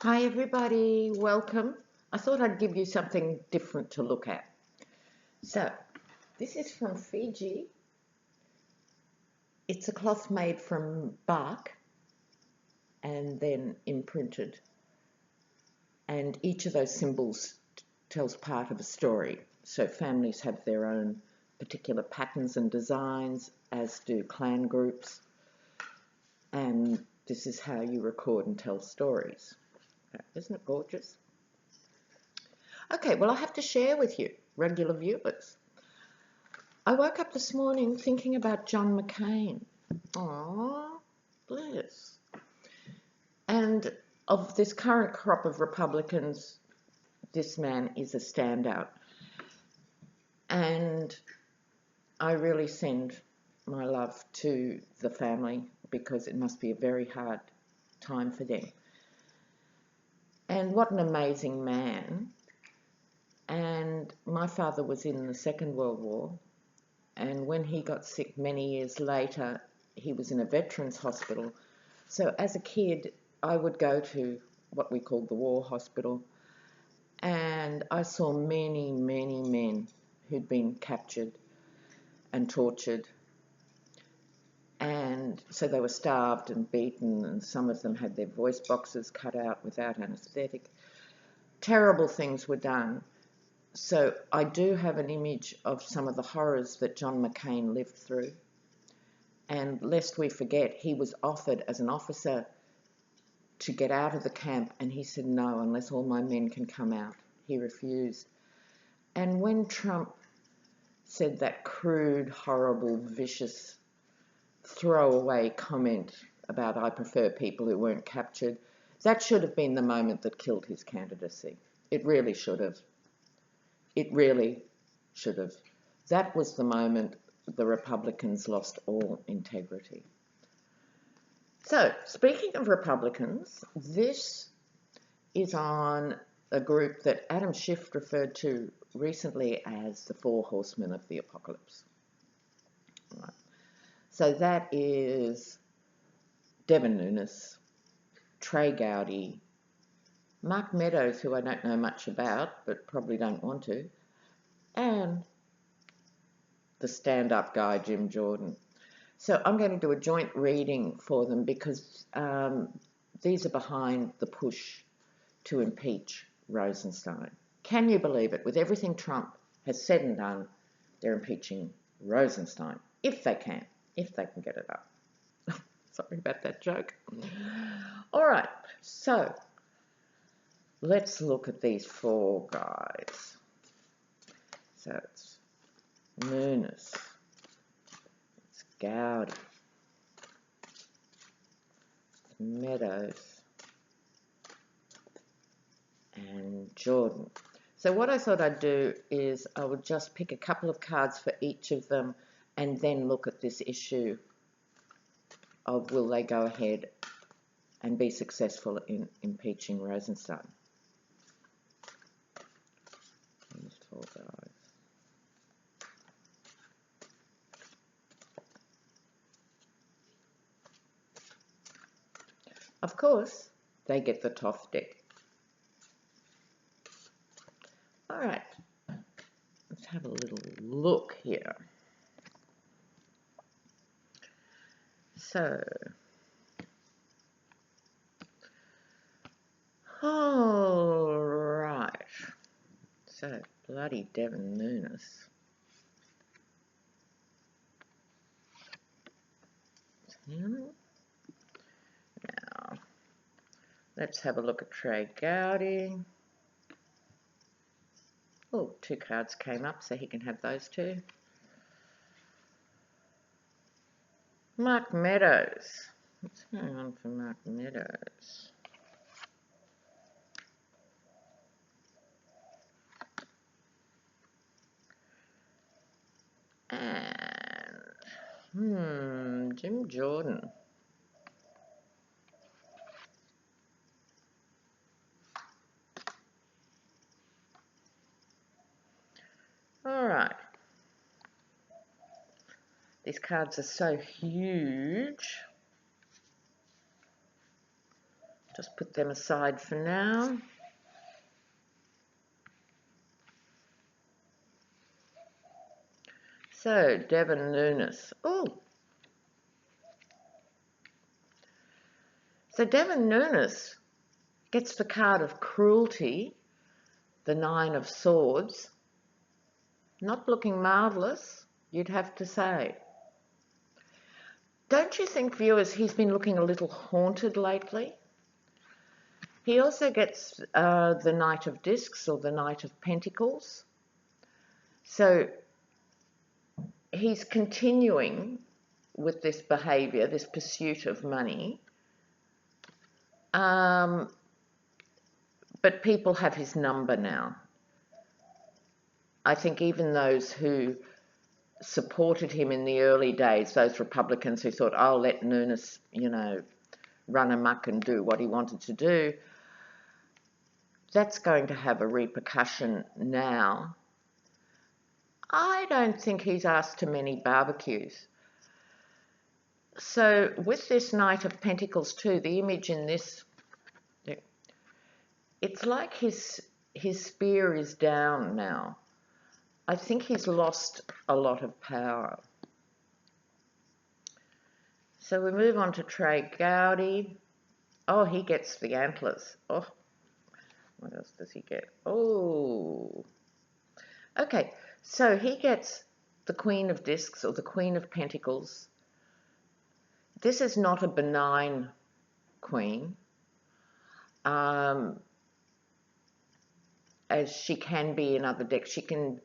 Hi everybody, welcome. I thought I'd give you something different to look at. So, this is from Fiji. It's a cloth made from bark and then imprinted. And each of those symbols tells part of a story. So families have their own particular patterns and designs, as do clan groups. And this is how you record and tell stories. Isn't it gorgeous? Okay, well, I have to share with you, regular viewers. I woke up this morning thinking about John McCain. Aww, bless. And of this current crop of Republicans, this man is a standout. And I really send my love to the family because it must be a very hard time for them. And what an amazing man. And my father was in the Second World War. And when he got sick many years later, he was in a veterans hospital. So as a kid, I would go to what we called the war hospital, and I saw many, many men who'd been captured and tortured. And so they were starved and beaten, and some of them had their voice boxes cut out without anaesthetic. Terrible things were done. So I do have an image of some of the horrors that John McCain lived through. And lest we forget, he was offered as an officer to get out of the camp, and he said, no, unless all my men can come out. He refused. And when Trump said that crude, horrible, vicious, throwaway comment about I prefer people who weren't captured, that should have been the moment that killed his candidacy. It really should have. It really should have. That was the moment the Republicans lost all integrity. So, speaking of Republicans, this is on a group that Adam Schiff referred to recently as the Four Horsemen of the Apocalypse. Right. So that is Devin Nunes, Trey Gowdy, Mark Meadows, who I don't know much about, but probably don't want to, and the stand-up guy, Jim Jordan. So I'm going to do a joint reading for them because these are behind the push to impeach Rosenstein. Can you believe it? With everything Trump has said and done, they're impeaching Rosenstein, if they can get it up. Sorry about that joke. All right, so let's look at these four guys. So it's Nunes, it's Gowdy, it's Meadows, and Jordan. So what I thought I'd do is I would just pick a couple of cards for each of them and then look at this issue of will they go ahead and be successful in impeaching Rosenstein. These four guys. Of course, they get the top deck. All right, let's have a little look here. So, all right. So, bloody Devin Nunes. Now, let's have a look at Trey Gowdy. Oh, two cards came up, so he can have those two. Mark Meadows. What's going on for Mark Meadows? And, Jim Jordan. All right. These cards are so huge. Just put them aside for now. So, Devin Nunes. Oh. So Devin Nunes gets the card of cruelty, the 9 of Swords. Not looking marvellous, you'd have to say. Don't you think, viewers, he's been looking a little haunted lately? He also gets the Knight of Discs or the Knight of Pentacles. So he's continuing with this behaviour, this pursuit of money. But people have his number now. I think even those who supported him in the early days, those Republicans who thought, I'll let Nunes, run amok and do what he wanted to do, that's going to have a repercussion now. I don't think he's asked to many barbecues. So with this Knight of Pentacles too, the image in this, it's like his spear is down now. I think he's lost a lot of power. So we move on to Trey Gowdy. Oh, he gets the antlers. Oh, what else does he get? Oh, okay. So he gets the Queen of Discs or the Queen of Pentacles. This is not a benign queen, as she can be in other decks. She can,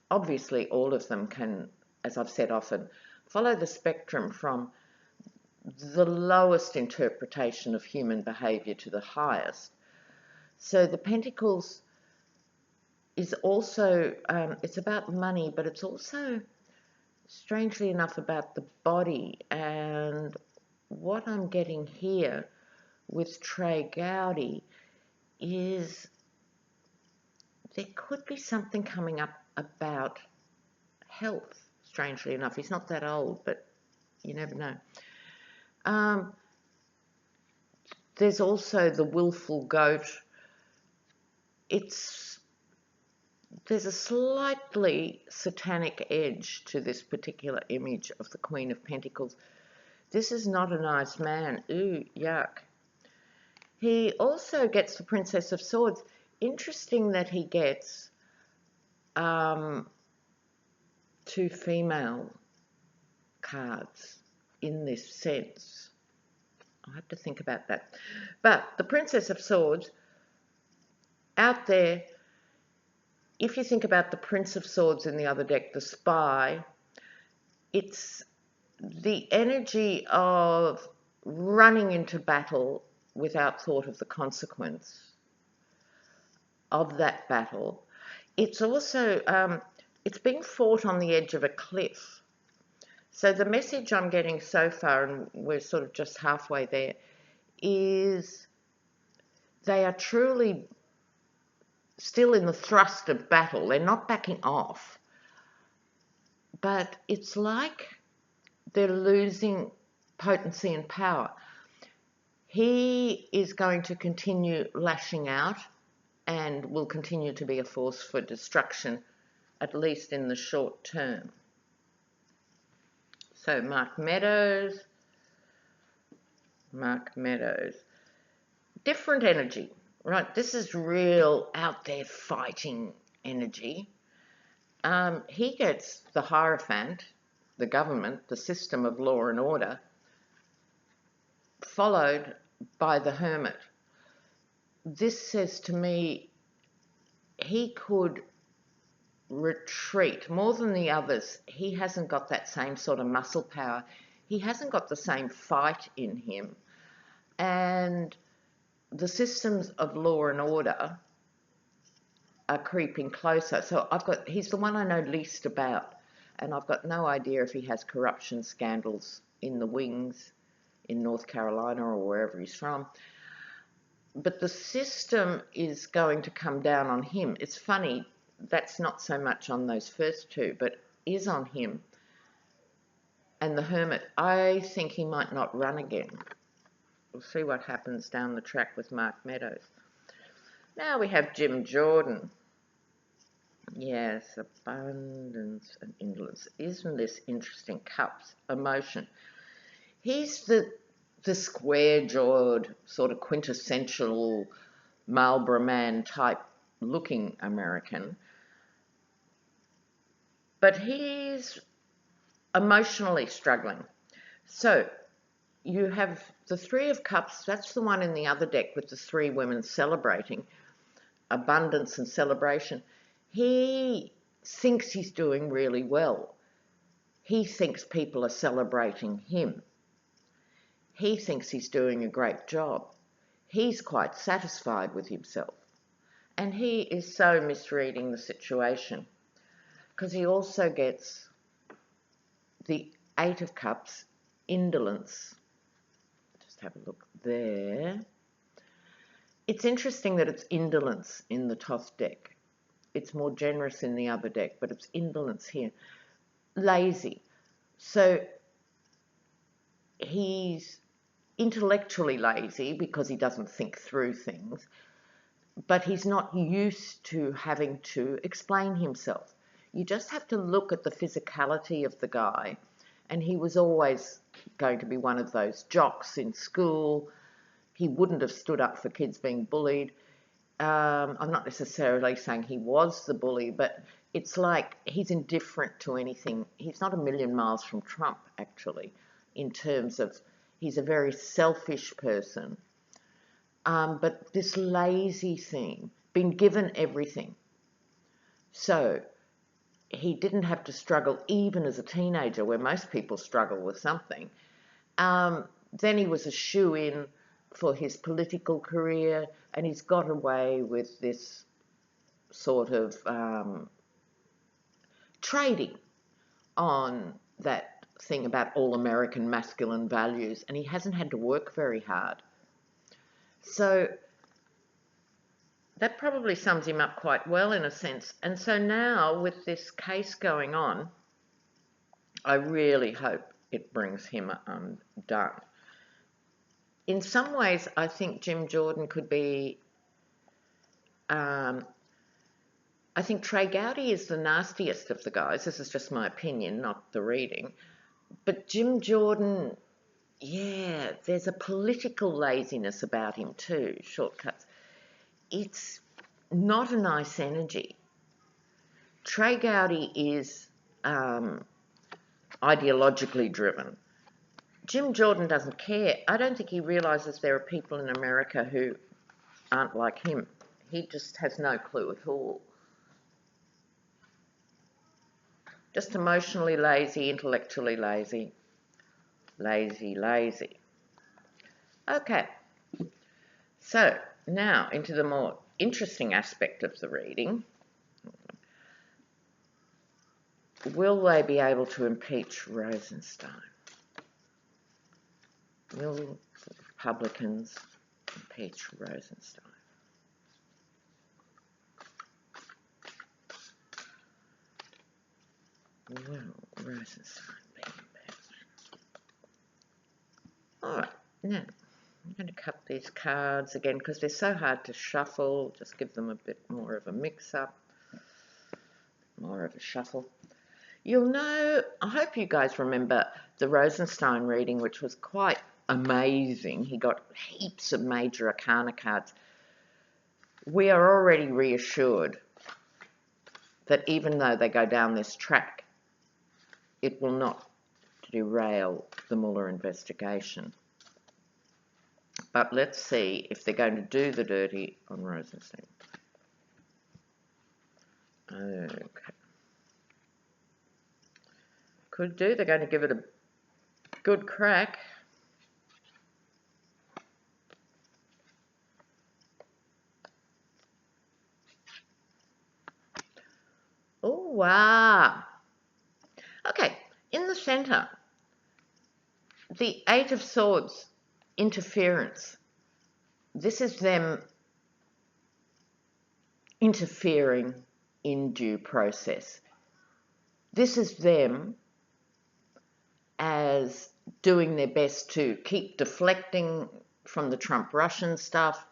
obviously all of them can, as I've said often, follow the spectrum from the lowest interpretation of human behaviour to the highest. So the Pentacles is also, it's about money, but it's also, strangely enough, about the body. And what I'm getting here with Trey Gowdy is there could be something coming up about health, strangely enough. He's not that old, but you never know. There's also the willful goat. There's a slightly satanic edge to this particular image of the Queen of Pentacles. This is not a nice man. Ooh, yuck. He also gets the Princess of Swords. Interesting that he gets 2 female cards in this sense. I have to think about that. But the Princess of Swords, out there, if you think about the Prince of Swords in the other deck, the Spy, it's the energy of running into battle without thought of the consequence of that battle. It's also, it's being fought on the edge of a cliff. So the message I'm getting so far, and we're sort of just halfway there, is they are truly still in the thrust of battle. They're not backing off. But it's like they're losing potency and power. He is going to continue lashing out and will continue to be a force for destruction, at least in the short term. So Mark Meadows. Different energy, right? This is real out there fighting energy. He gets the Hierophant, the government, the system of law and order, followed by the Hermit. This says to me he could retreat more than the others. He hasn't got that same sort of muscle power. He hasn't got the same fight in him. And the systems of law and order are creeping closer. So he's the one I know least about, and I've got no idea if he has corruption scandals in the wings in North Carolina or wherever he's from. But the system is going to come down on him. It's funny, that's not so much on those first two, but is on him. And the Hermit, I think he might not run again. We'll see what happens down the track with Mark Meadows. Now we have Jim Jordan. Yes, abundance and indolence. Isn't this interesting? Cups, emotion. He's the square-jawed, sort of quintessential Marlborough man type looking American. But he's emotionally struggling. So you have the Three of Cups, that's the one in the other deck with the three women celebrating, abundance and celebration. He thinks he's doing really well. He thinks people are celebrating him. He thinks he's doing a great job. He's quite satisfied with himself. And he is so misreading the situation, because he also gets the Eight of Cups, indolence. Just have a look there. It's interesting that it's indolence in the Toth deck. It's more generous in the other deck, but it's indolence here. Lazy. So he's intellectually lazy because he doesn't think through things, but he's not used to having to explain himself. You just have to look at the physicality of the guy, and he was always going to be one of those jocks in school. He wouldn't have stood up for kids being bullied. I'm not necessarily saying he was the bully, but it's like he's indifferent to anything. He's not a million miles from Trump, actually, in terms of he's a very selfish person. But this lazy thing, been given everything. So he didn't have to struggle even as a teenager, where most people struggle with something. Then he was a shoo-in for his political career, and he's got away with this sort of trading on that thing about all American masculine values, and he hasn't had to work very hard. So that probably sums him up quite well in a sense. And so now with this case going on, I really hope it brings him undone. In some ways, I think Jim Jordan could be, I think Trey Gowdy is the nastiest of the guys. This is just my opinion, not the reading. But Jim Jordan, yeah, there's a political laziness about him too, shortcuts. It's not a nice energy. Trey Gowdy is ideologically driven. Jim Jordan doesn't care. I don't think he realises there are people in America who aren't like him. He just has no clue at all. Just emotionally lazy, intellectually lazy. Lazy. Okay, so now into the more interesting aspect of the reading. Will they be able to impeach Rosenstein? Will the Republicans impeach Rosenstein? Will Rosenstein be impeached? All right, now I'm going to cut these cards again because they're so hard to shuffle. Just give them a bit more of a mix-up, more of a shuffle. You'll know, I hope you guys remember the Rosenstein reading, which was quite amazing. He got heaps of major arcana cards. We are already reassured that even though they go down this track, it will not derail the Mueller investigation. But let's see if they're going to do the dirty on Rosenstein. Okay. Could do. They're going to give it a good crack. Oh, wow. Okay, in the centre, the Eight of Swords, interference. This is them interfering in due process. This is them as doing their best to keep deflecting from the Trump-Russian stuff.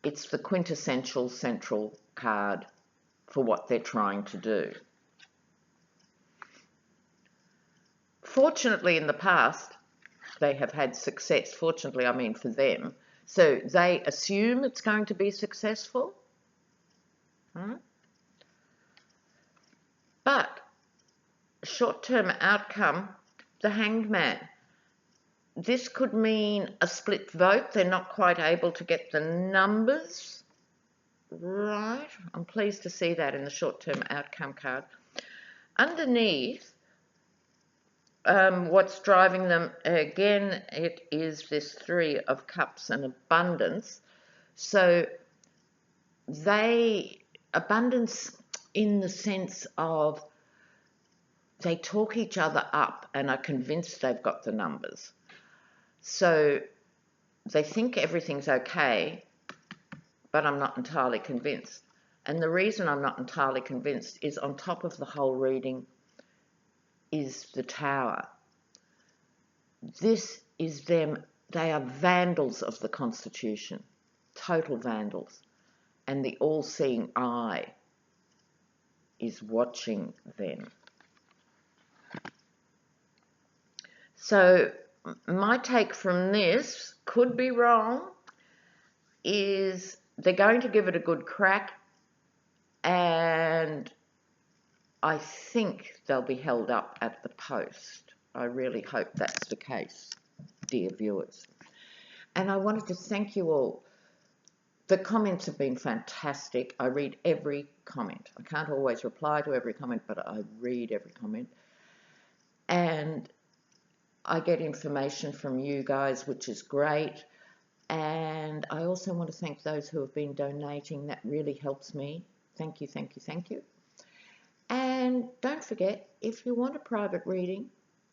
It's the quintessential central card for what they're trying to do. Fortunately, in the past, they have had success. Fortunately, I mean for them. So they assume it's going to be successful. But short-term outcome, the Hanged Man. This could mean a split vote. They're not quite able to get the numbers right. I'm pleased to see that in the short-term outcome card. Underneath, what's driving them, again, it is this Three of Cups and abundance. So abundance in the sense of they talk each other up and are convinced they've got the numbers. So they think everything's okay, but I'm not entirely convinced. And the reason I'm not entirely convinced is on top of the whole reading is the Tower. This is them. They are vandals of the Constitution, total vandals. And the all-seeing eye is watching them. So my take from this, could be wrong, is they're going to give it a good crack, and I think they'll be held up at the post. I really hope that's the case, dear viewers. And I wanted to thank you all. The comments have been fantastic. I read every comment. I can't always reply to every comment, but I read every comment. And I get information from you guys, which is great. And I also want to thank those who have been donating. That really helps me. Thank you, thank you, thank you. And don't forget, if you want a private reading,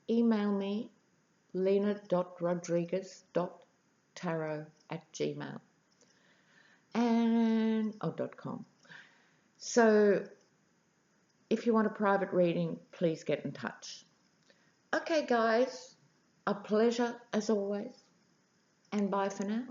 email me, lena.rodriguez.tarot@gmail.com. .com. So if you want a private reading, please get in touch. Okay, guys, a pleasure as always, and bye for now.